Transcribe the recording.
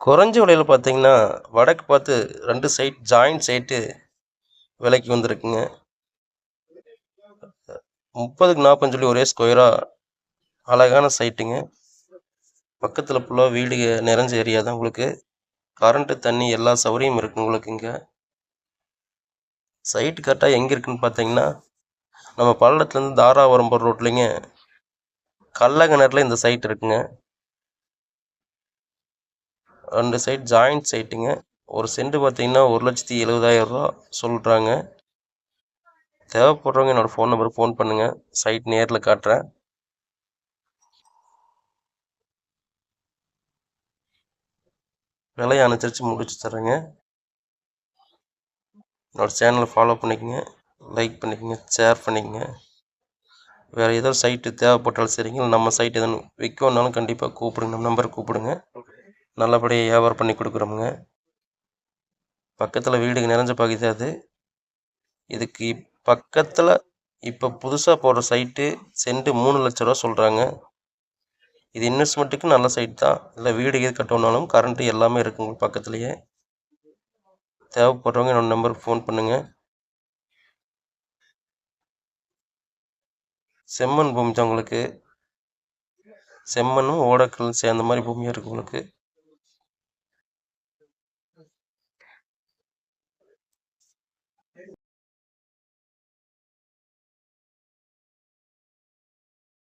குறைஞ்ச விலையில பார்த்தீங்கன்னா, வடக்கு பார்த்து 2 சைட் ஜாயிண்ட் சைட்டு விலைக்கு வந்திருக்குங்க. 30க்கு 40 சொல்லி ஒரே ஸ்கொயரா அழகான சைட்டுங்க. பக்கத்துல ஃபுல்லா வீடு நிறைஞ்ச ஏரியா தான் உங்களுக்கு. கரண்ட், தண்ணி எல்லா சௌகரியமும் இருக்கு உங்களுக்கு இங்க. சைட் கரெக்டா எங்க இருக்குன்னு பார்த்தீங்கன்னா, நம்ம பல்லடத்துலேருந்து தாராபுரம் போற ரோட்லைங்க, கள்ளக்கிணறுல இந்த சைட் இருக்குங்க. 2 சைட் ஜாயிண்ட் சைட்டுங்க. ஒரு சென்ட் பார்த்தீங்கன்னா 1,70,000 சொல்றாங்க. தேவைப்படுறவங்க என்னோட ஃபோன் நம்பருக்கு ஃபோன் பண்ணுங்க. சைட் நேரில் காட்டுறேன். விலையை அனுசரித்து முடிச்சு தரேங்க. என்னோட சேனலை ஃபாலோ பண்ணிக்கங்க, லைக் பண்ணிக்கங்க, ஷேர் பண்ணிக்கங்க. வேறு ஏதோ சைட்டு தேவைப்பட்டாலும் சரிங்க, நம்ம சைட் எதுவும் விற்கணுன்னாலும் கண்டிப்பாக கூப்பிடுங்க, நம்ம நம்பருக்கு கூப்பிடுங்க. நல்லபடியாக வியாபாரம் பண்ணி கொடுக்குறோமுங்க. பக்கத்தில் வீடுக்கு நிறைஞ்ச பகுதி அது. இதுக்கு பக்கத்தில் இப்போ புதுசாக போடுற சைட்டு சென்ட் 3 லட்ச ரூபா சொல்கிறாங்க. இது இன்வெஸ்ட்மெண்ட்டுக்கு நல்ல சைட் தான். இல்லை வீடு எது கட்டணுன்னாலும் கரண்ட்டு எல்லாமே இருக்குங்க பக்கத்துலேயே. தேவைப்படுறவங்க என்னோட நம்பருக்கு ஃபோன் பண்ணுங்கள். செம்மண் பூமி தான் உங்களுக்கு. செம்மண்ணும் ஓடக்கல்லும் சேர்ந்த மாதிரி பூமியாக இருக்குது உங்களுக்கு.